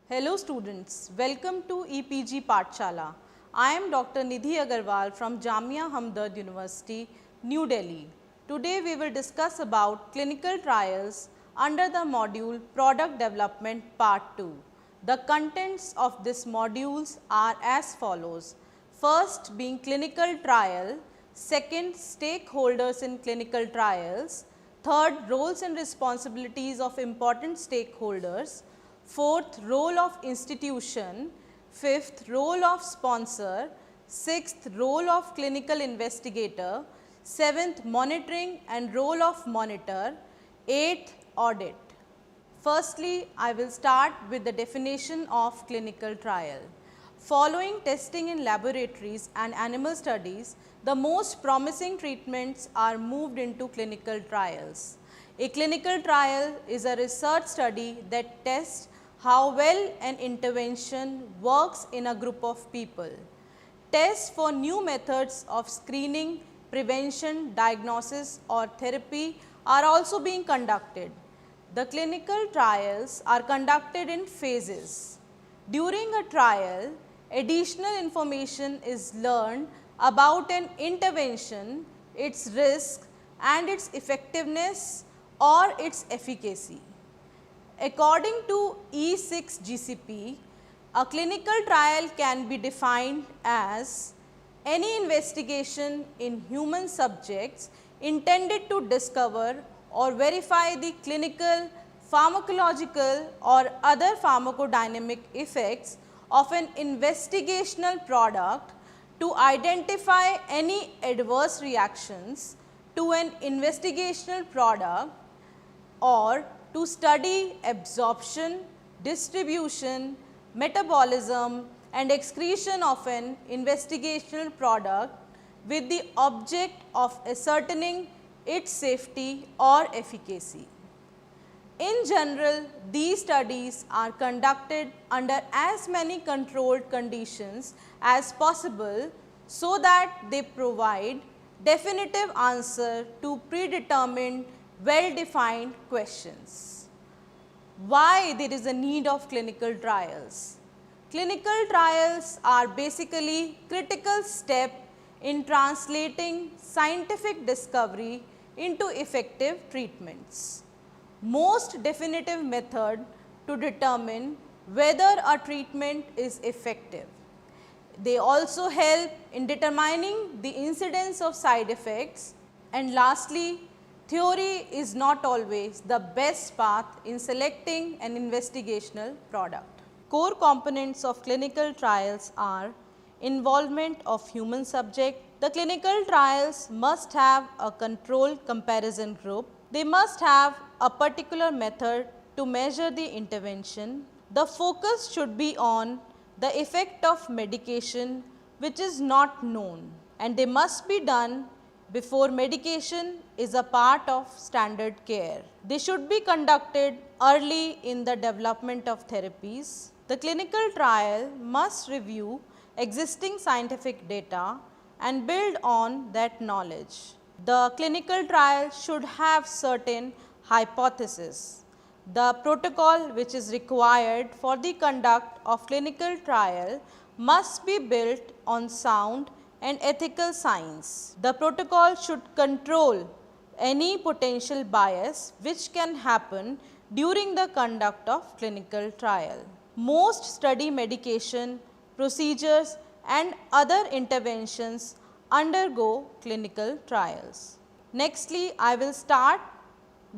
Hello students, welcome to EPG Pathshala. I am Dr. Nidhi Agarwal from Jamia Hamdard University, New Delhi. Today we will discuss about clinical trials under the module Product Development Part 2. The contents of this modules are as follows. First being clinical trial, second stakeholders in clinical trials, third roles and responsibilities of important stakeholders, fourth, role of institution, fifth, role of sponsor, sixth, role of clinical investigator, seventh, monitoring and role of monitor, eighth, audit. Firstly, I will start with the definition of clinical trial. Following testing in laboratories and animal studies, the most promising treatments are moved into clinical trials. A clinical trial is a research study that tests how well an intervention works in a group of people. Tests for new methods of screening, prevention, diagnosis or therapy are also being conducted. The clinical trials are conducted in phases. During a trial, additional information is learned about an intervention, its risk and its effectiveness or its efficacy. According to E6 GCP, a clinical trial can be defined as any investigation in human subjects intended to discover or verify the clinical, pharmacological or other pharmacodynamic effects of an investigational product, to identify any adverse reactions to an investigational product, or to study absorption, distribution, metabolism and excretion of an investigational product with the object of ascertaining its safety or efficacy. In general, these studies are conducted under as many controlled conditions as possible so that they provide definitive answer to predetermined, well-defined questions. Why there is a need of clinical trials? Clinical trials are basically critical step in translating scientific discovery into effective treatments. Most definitive method to determine whether a treatment is effective. They also help in determining the incidence of side effects, and lastly, theory is not always the best path in selecting an investigational product. Core components of clinical trials are involvement of human subject. The clinical trials must have a control comparison group. They must have a particular method to measure the intervention. The focus should be on the effect of medication which is not known, and they must be done before medication is a part of standard care. They should be conducted early in the development of therapies. The clinical trial must review existing scientific data and build on that knowledge. The clinical trial should have certain hypotheses. The protocol which is required for the conduct of clinical trial must be built on sound and ethical science. The protocol should control any potential bias which can happen during the conduct of clinical trial. Most study medication, procedures and other interventions undergo clinical trials. Nextly, I will start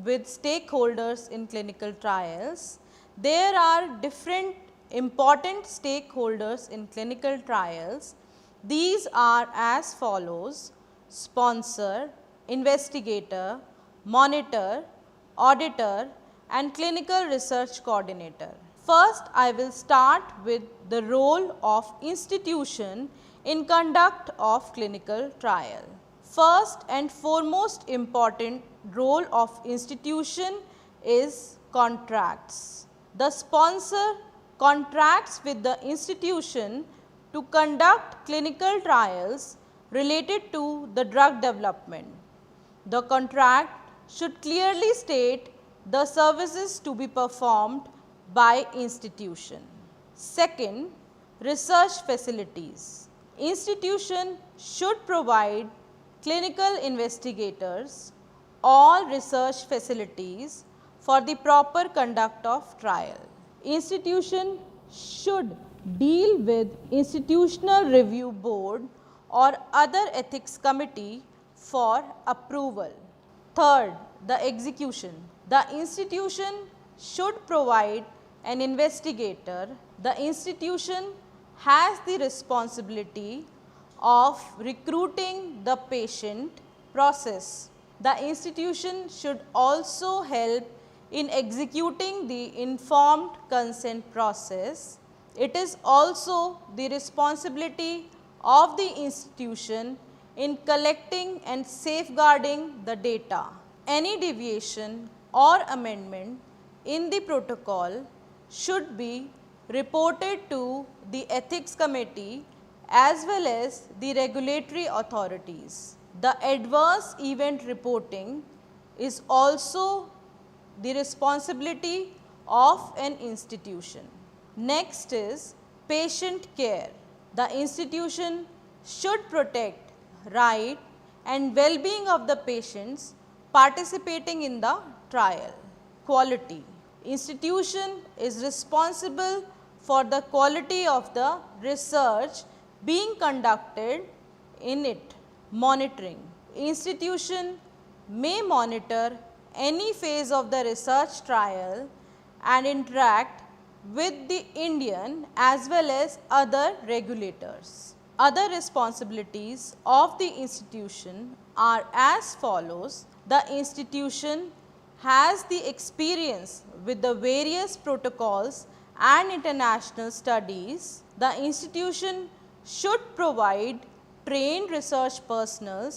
with stakeholders in clinical trials. There are different important stakeholders in clinical trials. These are as follows: sponsor, investigator, monitor, auditor and clinical research coordinator. First, I will start with the role of institution in conduct of clinical trial. First and foremost important role of institution is contracts. The sponsor contracts with the institution to conduct clinical trials related to the drug development. The contract should clearly state the services to be performed by institution. Second, research facilities. Institution should provide clinical investigators all research facilities for the proper conduct of trial. Institution should deal with institutional review board or other ethics committee for approval. Third, the execution. The institution should provide an investigator. The institution has the responsibility of recruiting the patient process. The institution should also help in executing the informed consent process. It is also the responsibility of the institution in collecting and safeguarding the data. Any deviation or amendment in the protocol should be reported to the ethics committee as well as the regulatory authorities. The adverse event reporting is also the responsibility of an institution. Next is patient care. The institution should protect right and well-being of the patients participating in the trial. Quality. Institution is responsible for the quality of the research being conducted in it. Monitoring. Institution may monitor any phase of the research trial and interact with the Indian as well as other regulators. Other responsibilities of the institution are as follows. The institution has the experience with the various protocols and international studies. The institution should provide trained research personnel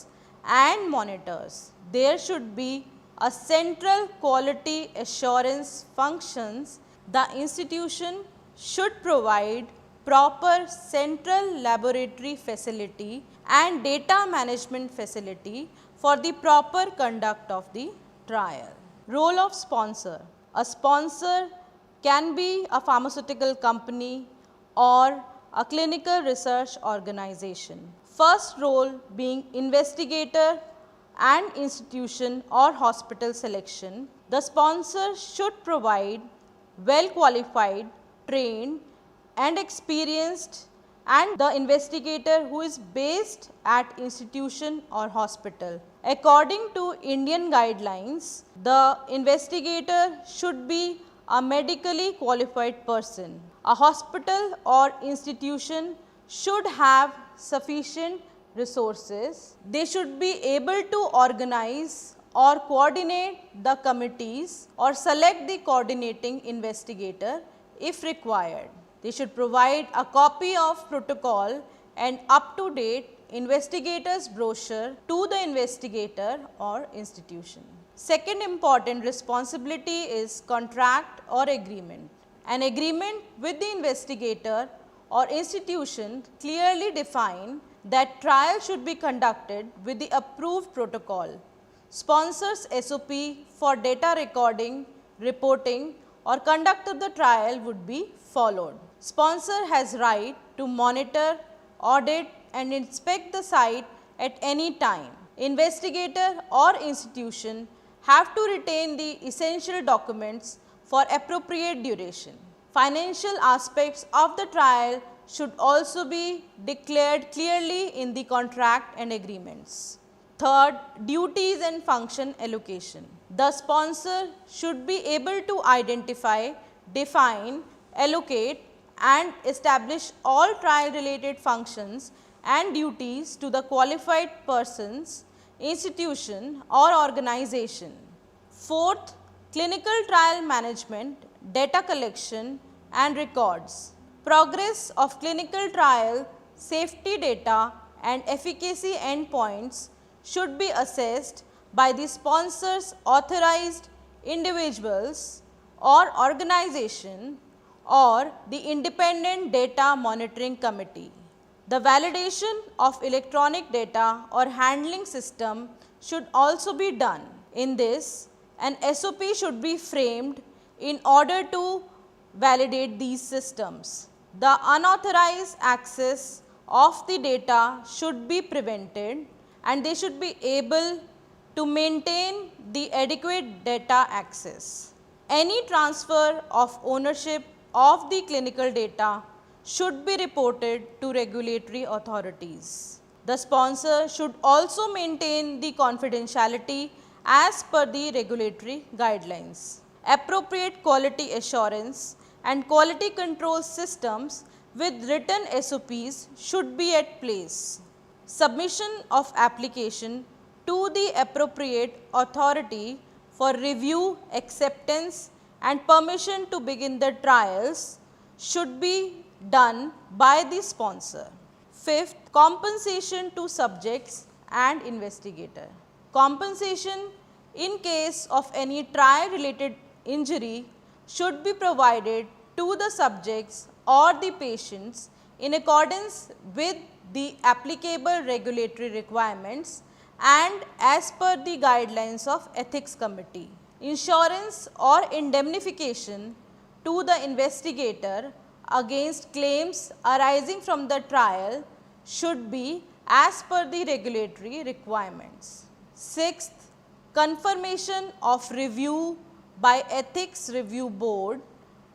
and monitors. There should be a central quality assurance functions. The institution should provide proper central laboratory facility and data management facility for the proper conduct of the trial. Role of sponsor. A sponsor can be a pharmaceutical company or a clinical research organization. First role being investigator and institution or hospital selection. The sponsor should provide well qualified, trained and experienced and the investigator who is based at institution or hospital. According to Indian guidelines, the investigator should be a medically qualified person. A hospital or institution should have sufficient resources. They should be able to organize or coordinate the committees or select the coordinating investigator if required. They should provide a copy of protocol and up-to-date investigator's brochure to the investigator or institution. Second important responsibility is contract or agreement. An agreement with the investigator or institution clearly define that trial should be conducted with the approved protocol. Sponsors SOP for data recording, reporting or conduct of the trial would be followed. Sponsor has right to monitor, audit and inspect the site at any time. Investigator or institution have to retain the essential documents for appropriate duration. Financial aspects of the trial should also be declared clearly in the contract and agreements. Third, duties and function allocation. The sponsor should be able to identify, define, allocate and establish all trial related functions and duties to the qualified persons, institution or organization. Fourth, clinical trial management, data collection and records. Progress of clinical trial, safety data and efficacy endpoints should be assessed by the sponsors authorized individuals or organization or the independent data monitoring committee. The validation of electronic data or handling system should also be done. In this, an SOP should be framed in order to validate these systems. The unauthorized access of the data should be prevented and they should be able to maintain the adequate data access. Any transfer of ownership of the clinical data should be reported to regulatory authorities. The sponsor should also maintain the confidentiality as per the regulatory guidelines. Appropriate quality assurance and quality control systems with written SOPs should be at place. Submission of application to the appropriate authority for review, acceptance and permission to begin the trials should be done by the sponsor. Fifth, compensation to subjects and investigator. Compensation in case of any trial related injury should be provided to the subjects or the patients in accordance with the applicable regulatory requirements and as per the guidelines of ethics committee. Insurance or indemnification to the investigator against claims arising from the trial should be as per the regulatory requirements. Sixth, confirmation of review by ethics review board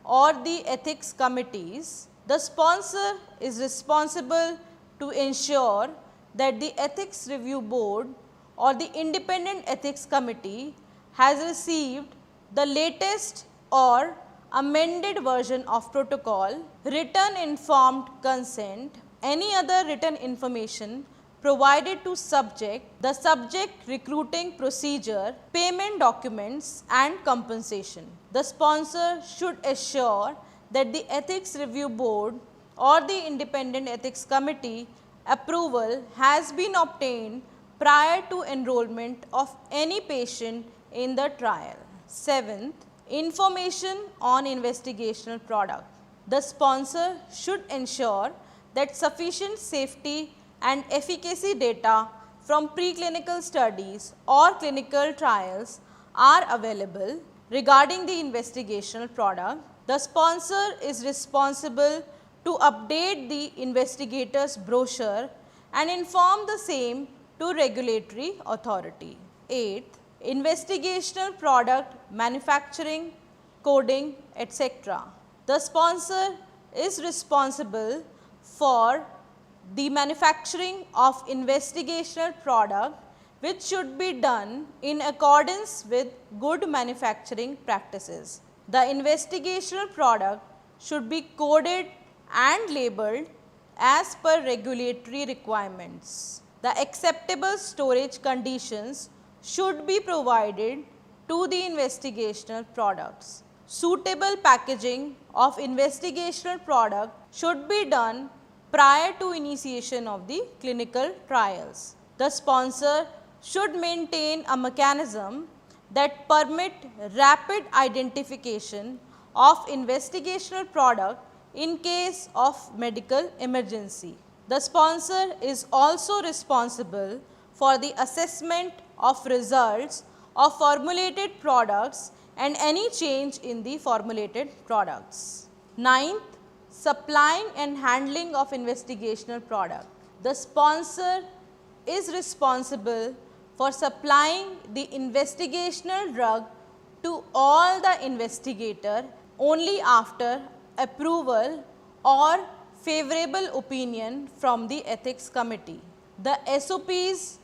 or the ethics committees. The sponsor is responsible to ensure that the ethics review board or the independent ethics committee has received the latest or amended version of protocol, written informed consent, any other written information provided to subject, the subject recruiting procedure, payment documents and compensation. The sponsor should assure that the ethics review board or the independent ethics committee approval has been obtained prior to enrollment of any patient in the trial. Seventh, information on investigational product. The sponsor should ensure that sufficient safety and efficacy data from preclinical studies or clinical trials are available regarding the investigational product. The sponsor is responsible to update the investigator's brochure and inform the same to regulatory authority. Eighth, investigational product manufacturing, coding, etc. The sponsor is responsible for the manufacturing of investigational product which should be done in accordance with good manufacturing practices. The investigational product should be coded and labeled as per regulatory requirements. The acceptable storage conditions should be provided to the investigational products. Suitable packaging of investigational product should be done prior to initiation of the clinical trials. The sponsor should maintain a mechanism that permit rapid identification of investigational product in case of medical emergency. The sponsor is also responsible for the assessment of results of formulated products and any change in the formulated products. Ninth, supplying and handling of investigational product. The sponsor is responsible for supplying the investigational drug to all the investigator only after approval or favorable opinion from the ethics committee. The SOPs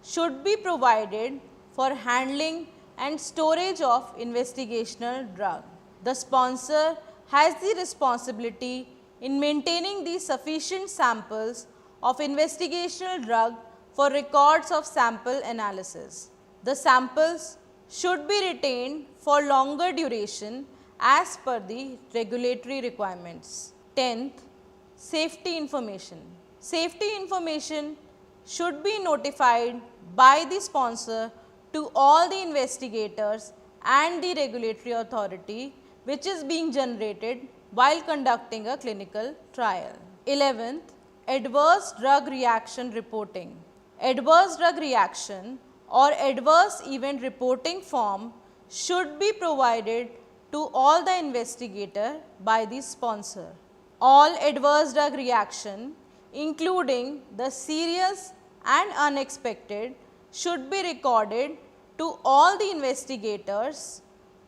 should be provided for handling and storage of investigational drug. The sponsor has the responsibility in maintaining the sufficient samples of investigational drug for records of sample analysis. The samples should be retained for longer duration as per the regulatory requirements. 10th, safety information. Safety information should be notified by the sponsor to all the investigators and the regulatory authority which is being generated while conducting a clinical trial. 11th, adverse drug reaction reporting. Adverse drug reaction or adverse event reporting form should be provided to all the investigator by the sponsor. All adverse drug reaction, including the serious and unexpected, should be recorded to all the investigators,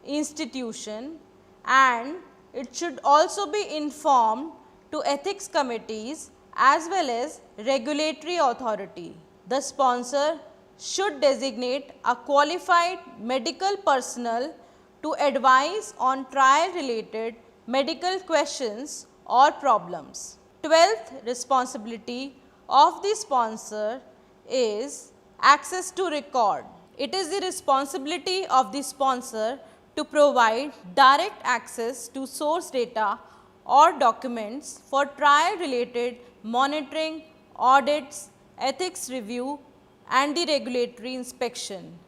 institution, and it should also be informed to ethics committees as well as regulatory authority. The sponsor should designate a qualified medical personnel to advise on trial related medical questions or problems. 12th responsibility of the sponsor is access to record. It is the responsibility of the sponsor to provide direct access to source data or documents for trial related monitoring, audits, ethics review and the regulatory inspection.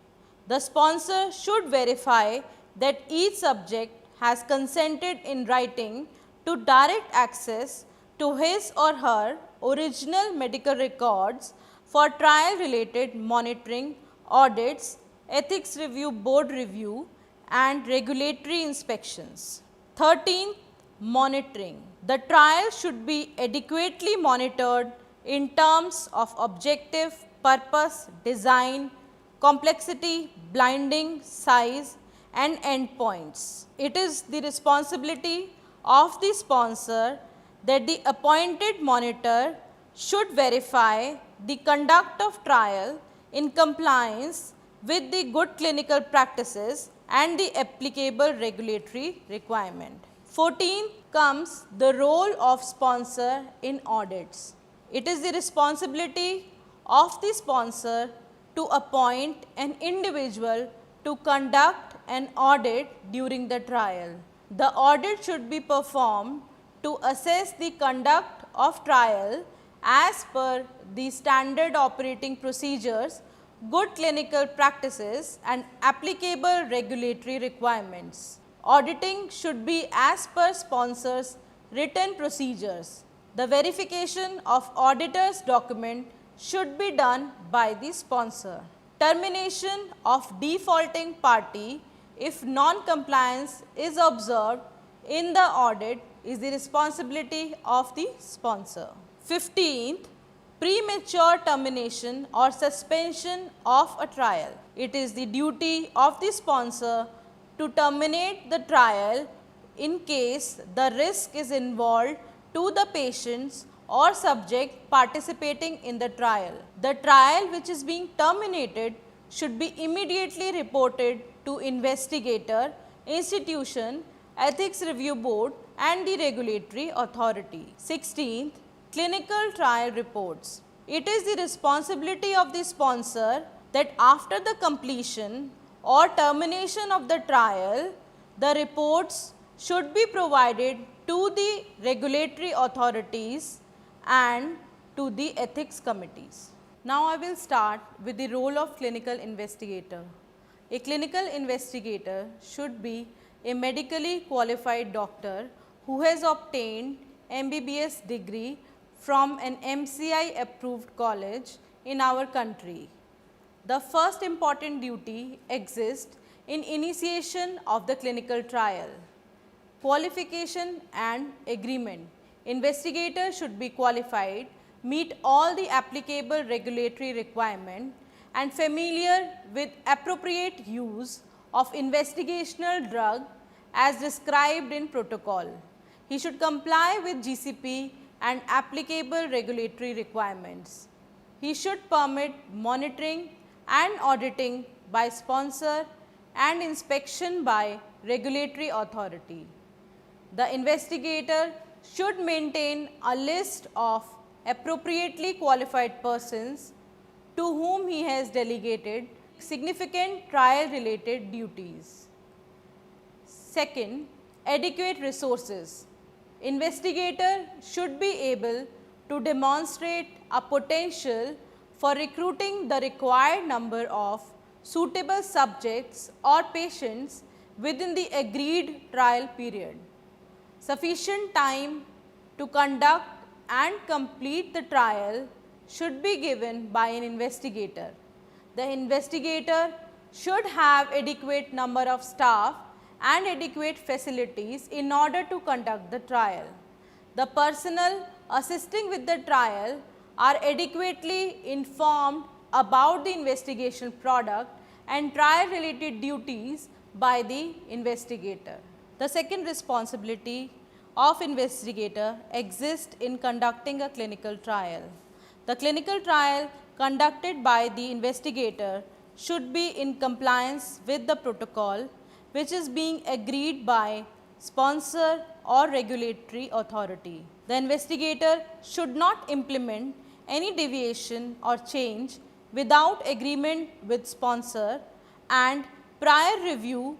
The sponsor should verify that each subject has consented in writing to direct access to his or her original medical records for trial related monitoring, audits, ethics review, board review and regulatory inspections. 13th, monitoring. The trial should be adequately monitored in terms of objective, purpose, design, complexity, blinding, size and endpoints. It is the responsibility of the sponsor that the appointed monitor should verify the conduct of trial in compliance with the good clinical practices and the applicable regulatory requirement. 14th comes the role of sponsor in audits. It is the responsibility of the sponsor to appoint an individual to conduct an audit during the trial. The audit should be performed to assess the conduct of trial as per the standard operating procedures, good clinical practices and applicable regulatory requirements. Auditing should be as per sponsor's written procedures. The verification of auditor's document should be done by the sponsor. Termination of defaulting party if non-compliance is observed in the audit is the responsibility of the sponsor. 15th, premature termination or suspension of a trial. It is the duty of the sponsor to terminate the trial in case the risk is involved to the patients or subject participating in the trial. The trial which is being terminated should be immediately reported to investigator, institution, ethics review board and the regulatory authority. 16th, clinical trial reports. It is the responsibility of the sponsor that after the completion or termination of the trial, the reports should be provided to the regulatory authorities and to the ethics committees. Now I will start with the role of clinical investigator. A clinical investigator should be a medically qualified doctor who has obtained MBBS degree from an MCI approved college in our country. The first important duty exists in initiation of the clinical trial. Qualification and agreement. Investigator should be qualified, meet all the applicable regulatory requirements and familiar with appropriate use of investigational drug as described in protocol. He should comply with GCP and applicable regulatory requirements. He should permit monitoring and auditing by sponsor and inspection by regulatory authority. The investigator should maintain a list of appropriately qualified persons to whom he has delegated significant trial related duties. Second, adequate resources. Investigator should be able to demonstrate a potential for recruiting the required number of suitable subjects or patients within the agreed trial period. Sufficient time to conduct and complete the trial should be given by an investigator. The investigator should have adequate number of staff and adequate facilities in order to conduct the trial. the personnel assisting with the trial are adequately informed about the investigation product and trial related duties by the investigator. The second responsibility of investigator exists in conducting a clinical trial. The clinical trial conducted by the investigator should be in compliance with the protocol which is being agreed by sponsor or regulatory authority. The investigator should not implement any deviation or change without agreement with sponsor and prior review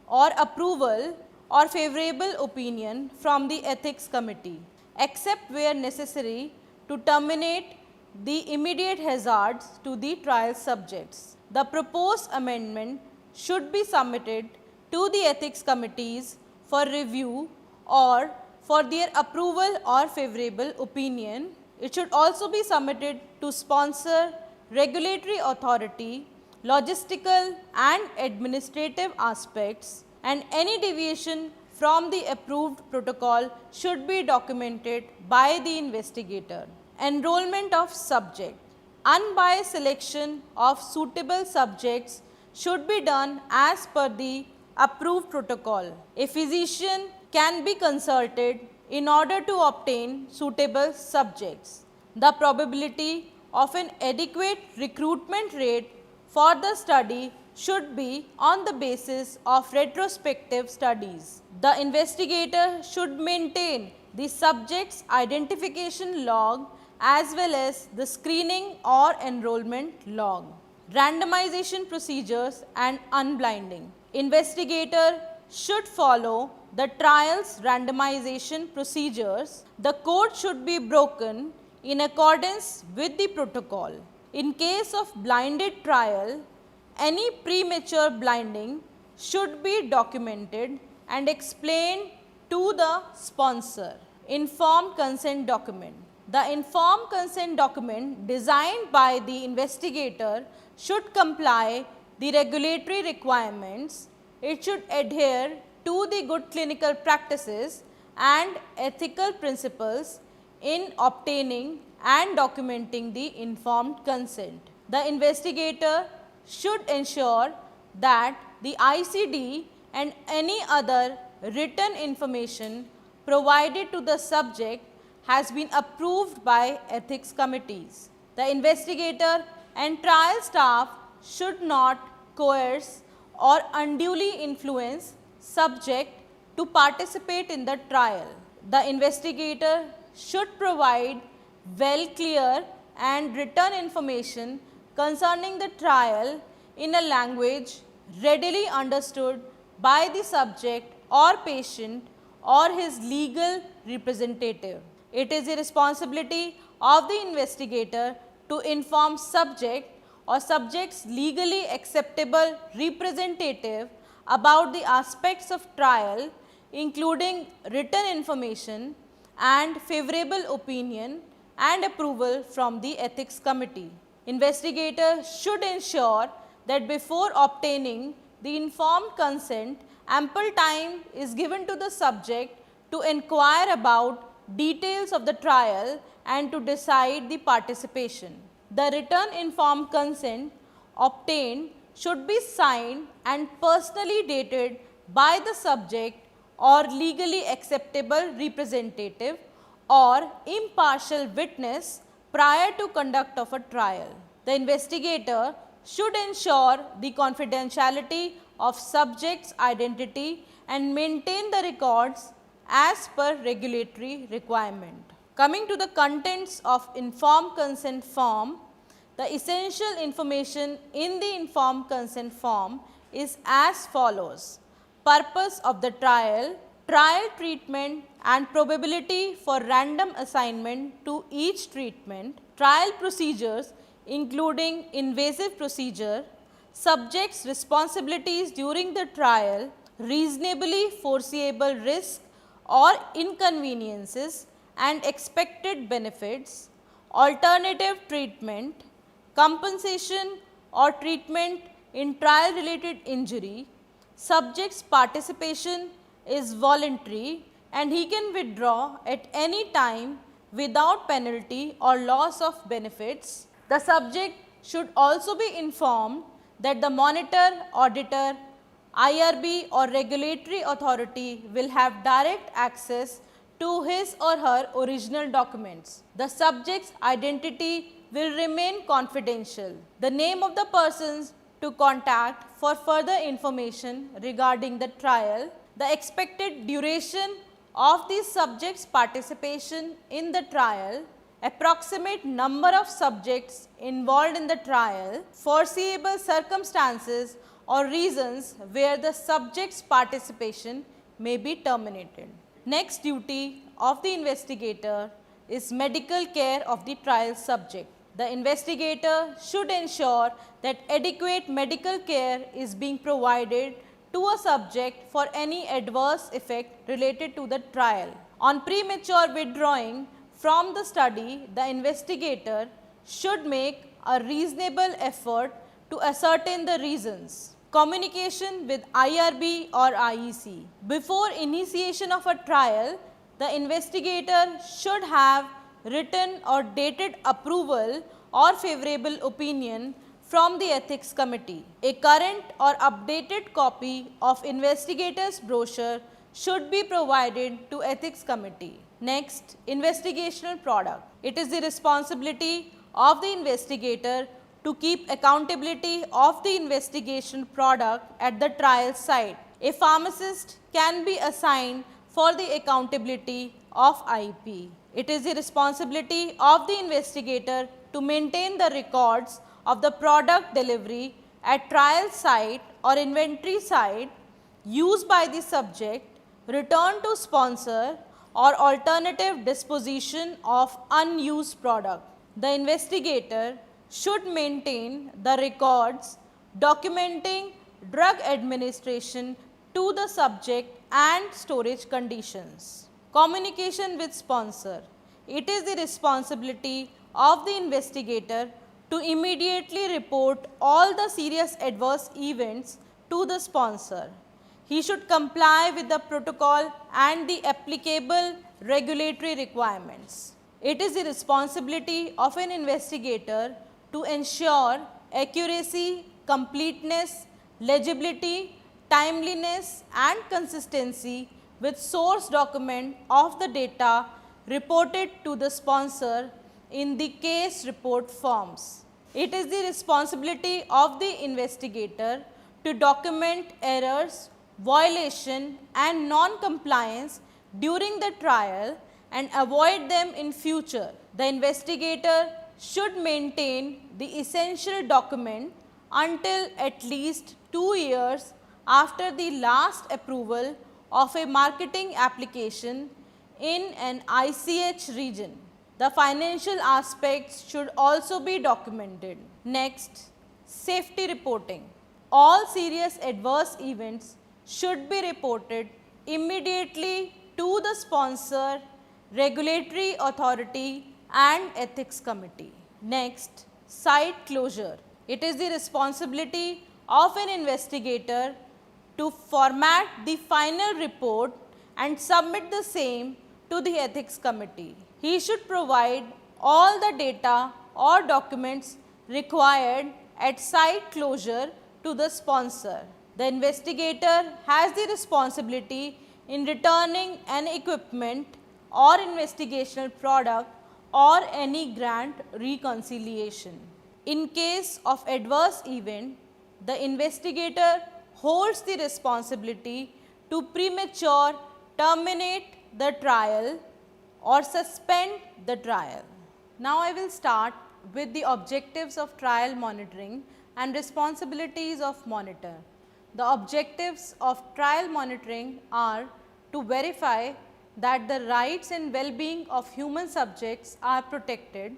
or approval or favorable opinion from the ethics committee, except where necessary to terminate the immediate hazards to the trial subjects. The proposed amendment should be submitted to the ethics committees for review or for their approval or favorable opinion. It should also be submitted to sponsor, regulatory authority, logistical and administrative aspects, and any deviation from the approved protocol should be documented by the investigator. Enrollment of subject. Unbiased selection of suitable subjects should be done as per the approved protocol. A physician can be consulted in order to obtain suitable subjects. The probability of an adequate recruitment rate for the study should be on the basis of retrospective studies. The investigator should maintain the subject's identification log as well as the screening or enrollment log. Randomization procedures and unblinding. Investigator should follow the trial's randomization procedures. The code should be broken in accordance with the protocol. In case of blinded trial, any premature blinding should be documented and explained to the sponsor. Informed consent document. The informed consent document designed by the investigator should comply the regulatory requirements. It should adhere to the good clinical practices and ethical principles in obtaining and documenting the informed consent. The investigator should ensure that the ICD and any other written information provided to the subject has been approved by ethics committees. The investigator and trial staff should not coerce or unduly influence subject to participate in the trial. The investigator should provide well clear and written information concerning the trial in a language readily understood by the subject or patient or his legal representative. It is the responsibility of the investigator to inform subject or subject's legally acceptable representative about the aspects of trial, including written information and favorable opinion and approval from the ethics committee. Investigator should ensure that before obtaining the informed consent, ample time is given to the subject to inquire about details of the trial and to decide the participation. The written informed consent obtained should be signed and personally dated by the subject or legally acceptable representative or impartial witness prior to conduct of a trial. The investigator should ensure the confidentiality of subject's identity and maintain the records as per regulatory requirement. Coming to the contents of informed consent form, the essential information in the informed consent form is as follows: purpose of the trial, trial treatment and probability for random assignment to each treatment, trial procedures including invasive procedure, subject's responsibilities during the trial, reasonably foreseeable risk or inconveniences and expected benefits, alternative treatment, compensation or treatment in trial related injury, subject's participation is voluntary, and he can withdraw at any time without penalty or loss of benefits. The subject should also be informed that the monitor, auditor, IRB or regulatory authority will have direct access to his or her original documents. The subject's identity will remain confidential. The name of the persons to contact for further information regarding the trial, the expected duration of the subject's participation in the trial, approximate number of subjects involved in the trial, foreseeable circumstances or reasons where the subject's participation may be terminated. Next duty of the investigator is medical care of the trial subject. The investigator should ensure that adequate medical care is being provided to a subject for any adverse effect related to the trial. On premature withdrawing from the study, the investigator should make a reasonable effort to ascertain the reasons. Communication with IRB or IEC. Before initiation of a trial, the investigator should have written or dated approval or favorable opinion from the ethics committee. A current or updated copy of investigator's brochure should be provided to ethics committee. Next, investigational product. It is the responsibility of the investigator to keep accountability of the investigation product at the trial site. A pharmacist can be assigned for the accountability of IP. It is the responsibility of the investigator to maintain the records of the product delivery at trial site or inventory site used by the subject, return to sponsor or alternative disposition of unused product. The investigator should maintain the records documenting drug administration to the subject and storage conditions. Communication with sponsor. It is the responsibility of the investigator to immediately report all the serious adverse events to the sponsor. He should comply with the protocol and the applicable regulatory requirements. It is the responsibility of an investigator to ensure accuracy, completeness, legibility, timeliness and consistency with source document of the data reported to the sponsor in the case report forms. It is the responsibility of the investigator to document errors, violation and non-compliance during the trial and avoid them in future. The investigator should maintain the essential document until at least 2 years after the last approval of a marketing application in an ICH region. The financial aspects should also be documented. Next, safety reporting. All serious adverse events should be reported immediately to the sponsor, regulatory authority and ethics committee. Next, site closure. It is the responsibility of an investigator to format the final report and submit the same to the ethics committee. He should provide all the data or documents required at site closure to the sponsor. The investigator has the responsibility in returning an equipment or investigational product or any grant reconciliation. In case of adverse event, the investigator holds the responsibility to premature terminate the trial or suspend the trial. Now I will start with the objectives of trial monitoring and responsibilities of monitor. The objectives of trial monitoring are to verify that the rights and well-being of human subjects are protected,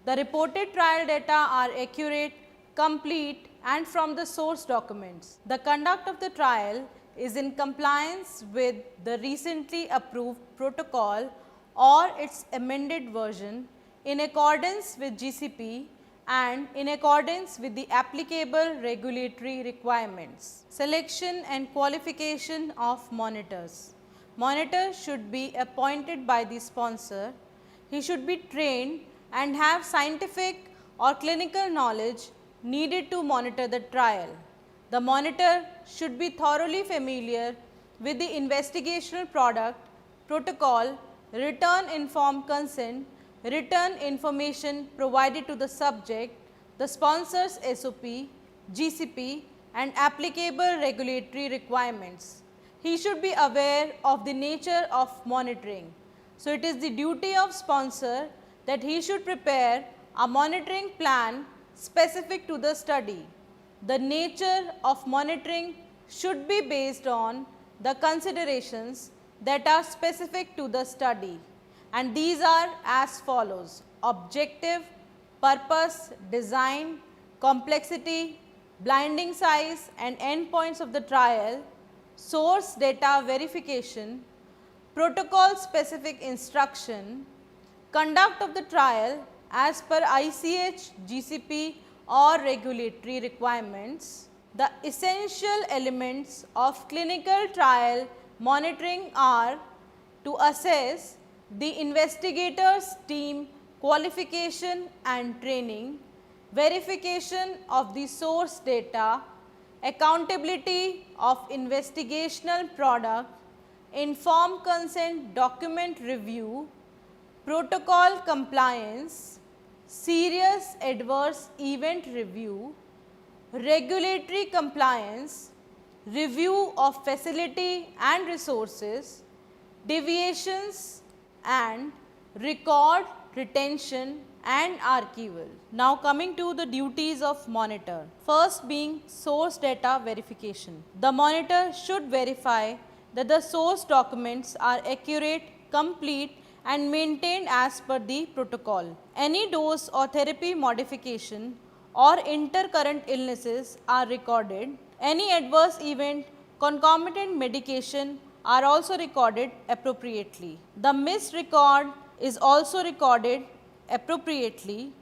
the reported trial data are accurate, complete and from the source documents. The conduct of the trial is in compliance with the recently approved protocol or its amended version in accordance with GCP and in accordance with the applicable regulatory requirements. Selection and qualification of monitors. Monitor should be appointed by the sponsor. He should be trained and have scientific or clinical knowledge needed to monitor the trial. The monitor should be thoroughly familiar with the investigational product, protocol, written informed consent, written information provided to the subject, the sponsor's SOP, GCP and applicable regulatory requirements. He should be aware of the nature of monitoring. So, it is the duty of sponsor that he should prepare a monitoring plan specific to the study. The nature of monitoring should be based on the considerations that are specific to the study, and these are as follows: objective, purpose, design, complexity, blinding size and endpoints of the trial, source data verification, protocol specific instruction, conduct of the trial as per ICH, GCP or regulatory requirements. The essential elements of clinical trial monitoring are to assess the investigator's team qualification and training, verification of the source data, accountability of investigational product, informed consent document review, protocol compliance, serious adverse event review, regulatory compliance, review of facility and resources, deviations and record retention and archival. Now coming to the duties of monitor. First being source data verification. The monitor should verify that the source documents are accurate, complete and maintained as per the protocol. Any dose or therapy modification or intercurrent illnesses are recorded. Any adverse event, concomitant medication are also recorded appropriately. The missed record is also recorded appropriately.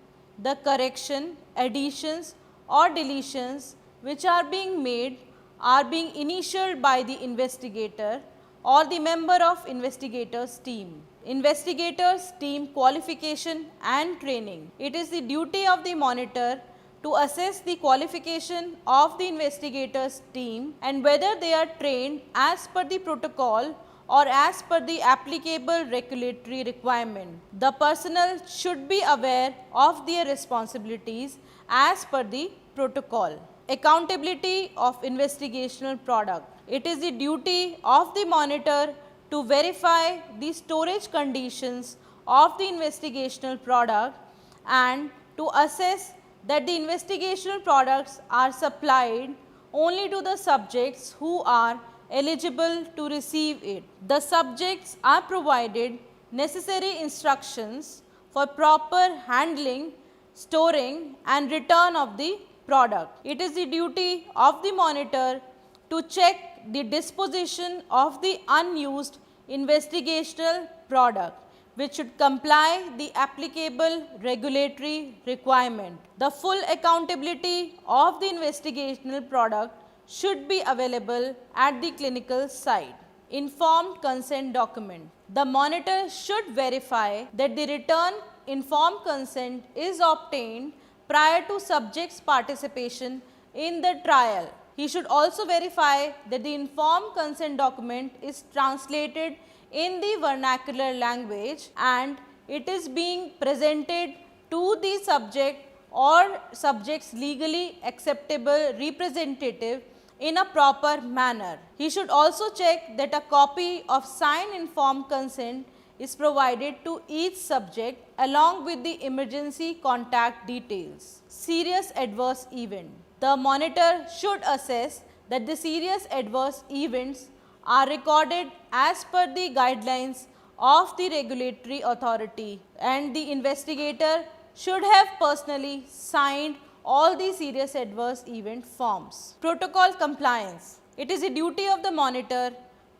The correction, additions or deletions which are being made are being initialed by the investigator or the member of investigator's team. Investigator's team qualification and training. It is the duty of the monitor to assess the qualification of the investigator's team and whether they are trained as per the protocol or as per the applicable regulatory requirement. The personnel should be aware of their responsibilities as per the protocol. Accountability of investigational product. It is the duty of the monitor to verify the storage conditions of the investigational product and to assess that the investigational products are supplied only to the subjects who are eligible to receive it. The subjects are provided necessary instructions for proper handling, storing and return of the product. It is the duty of the monitor to check the disposition of the unused investigational product, which should comply the applicable regulatory requirement. The full accountability of the investigational product should be available at the clinical site. Informed consent document. The monitor should verify that the written informed consent is obtained prior to subject's participation in the trial. He should also verify that the informed consent document is translated in the vernacular language and it is being presented to the subject or subject's legally acceptable representative in a proper manner. He should also check that a copy of signed informed consent is provided to each subject along with the emergency contact details. Serious adverse event. The monitor should assess that the serious adverse events are recorded as per the guidelines of the regulatory authority and the investigator should have personally signed all the serious adverse event forms. Protocol compliance. It is a duty of the monitor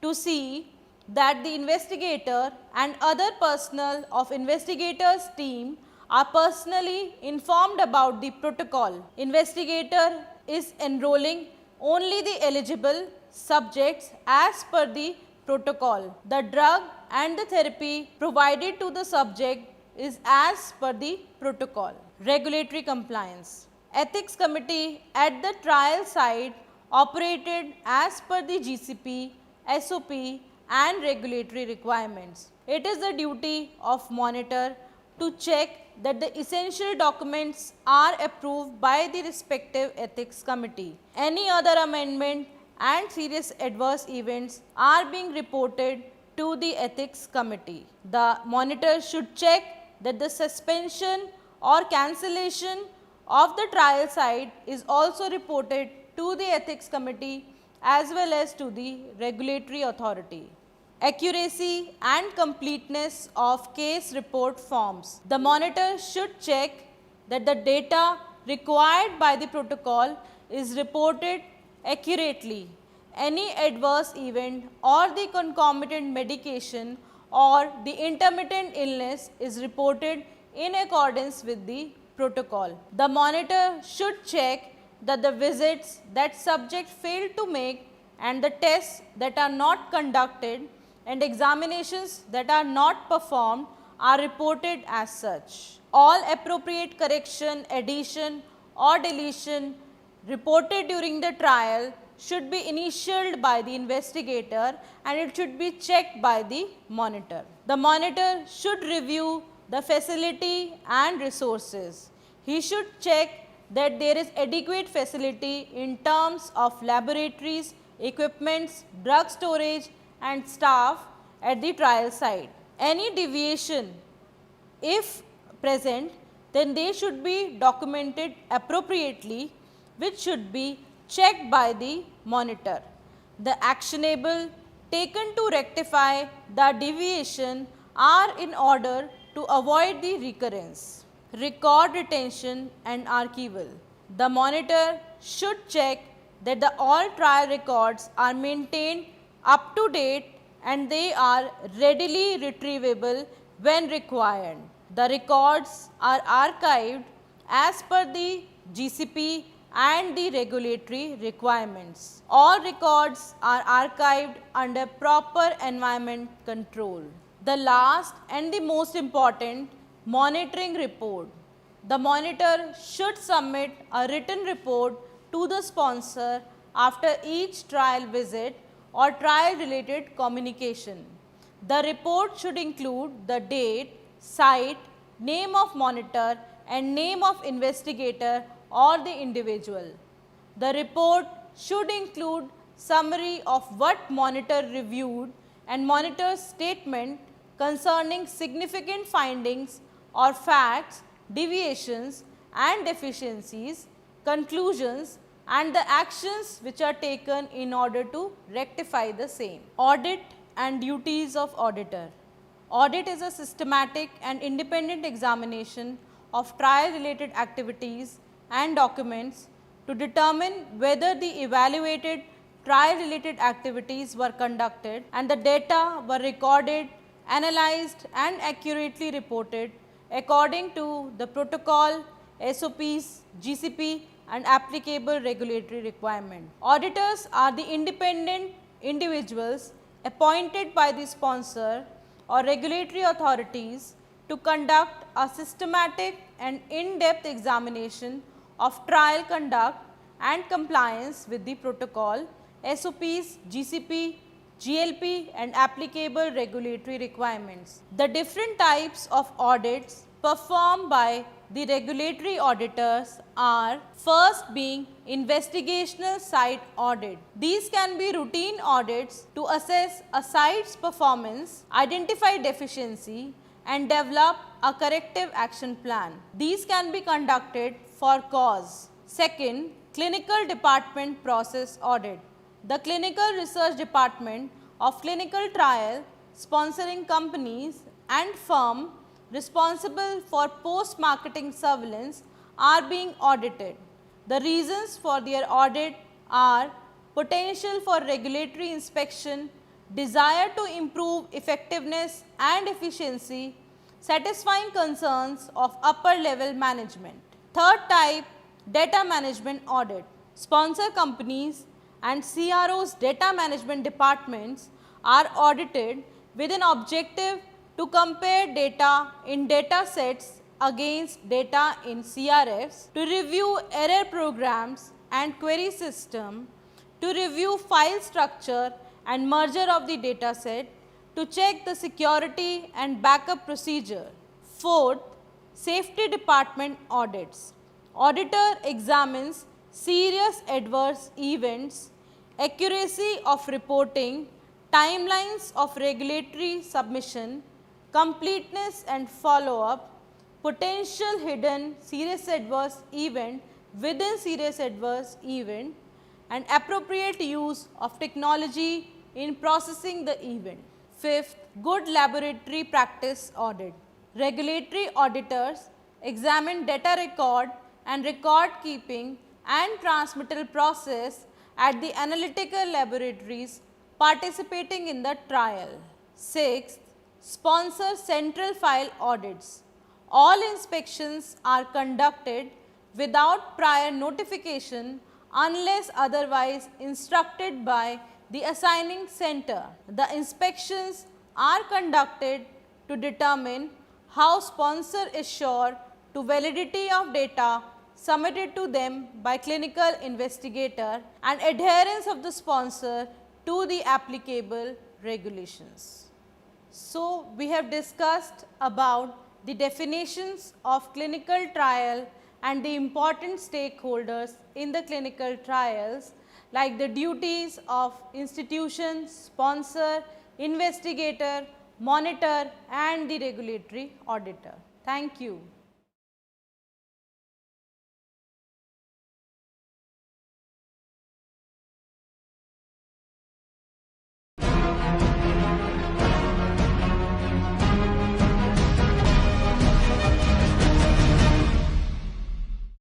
to see that the investigator and other personnel of investigator's team are personally informed about the protocol. Investigator is enrolling only the eligible subjects as per the protocol. The drug and the therapy provided to the subject is as per the protocol. Regulatory compliance. Ethics committee at the trial site operated as per the GCP, SOP and regulatory requirements. It is the duty of monitor to check that the essential documents are approved by the respective ethics committee. Any other amendment and serious adverse events are being reported to the ethics committee. The monitor should check that the suspension or cancellation of the trial site is also reported to the ethics committee as well as to the regulatory authority. Accuracy and completeness of case report forms. The monitor should check that the data required by the protocol is reported accurately. Any adverse event or the concomitant medication or the intermittent illness is reported in accordance with the protocol. The monitor should check that the visits that subject failed to make and the tests that are not conducted and examinations that are not performed are reported as such. All appropriate correction, addition or deletion reported during the trial should be initialed by the investigator and it should be checked by the monitor. The monitor should review the facility and resources. He should check that there is adequate facility in terms of laboratories, equipments, drug storage and staff at the trial site. Any deviation, if present, then they should be documented appropriately, which should be checked by the monitor. The actionable taken to rectify the deviation are in order to avoid the recurrence. Record retention and archival. The monitor should check that the all trial records are maintained up to date and they are readily retrievable when required. The records are archived as per the GCP and the regulatory requirements. All records are archived under proper environment control. The last and the most important, monitoring report. The monitor should submit a written report to the sponsor after each trial visit or trial related communication. The report should include the date, site, name of monitor and name of investigator or the individual. The report should include summary of what monitor reviewed and monitor's statement concerning significant findings or facts, deviations and deficiencies, conclusions and the actions which are taken in order to rectify the same. Audit and duties of auditor. Audit is a systematic and independent examination of trial related activities and documents to determine whether the evaluated trial related activities were conducted and the data were recorded, analyzed and accurately reported according to the protocol, SOPs, GCP and applicable regulatory requirement. Auditors are the independent individuals appointed by the sponsor or regulatory authorities to conduct a systematic and in-depth examination of trial conduct and compliance with the protocol, SOPs, GCP, GLP and applicable regulatory requirements. The different types of audits performed by the regulatory auditors are first being investigational site audit. These can be routine audits to assess a site's performance, identify deficiency and develop a corrective action plan. These can be conducted for cause. Second, clinical department process audit. The clinical research department of clinical trial sponsoring companies and firm responsible for post-marketing surveillance are being audited. The reasons for their audit are potential for regulatory inspection, desire to improve effectiveness and efficiency, satisfying concerns of upper level management. Third type, data management audit. Sponsor companies and CRO's data management departments are audited with an objective to compare data in data sets against data in CRFs, to review error programs and query system, to review file structure and merger of the data set, to check the security and backup procedure. Fourth, safety department audits. Auditor examines serious adverse events, accuracy of reporting, timelines of regulatory submission, completeness and follow-up, potential hidden serious adverse event within serious adverse event, and appropriate use of technology in processing the event. Fifth, good laboratory practice audit. Regulatory auditors examine data record and record keeping and transmittal process at the analytical laboratories participating in the trial. Sixth, sponsor central file audits. All inspections are conducted without prior notification unless otherwise instructed by the assigning center. The inspections are conducted to determine how sponsor is sure to validity of data submitted to them by clinical investigator and adherence of the sponsor to the applicable regulations. So, we have discussed about the definitions of clinical trial and the important stakeholders in the clinical trials, like the duties of institution, sponsor, investigator, monitor and the regulatory auditor. Thank you.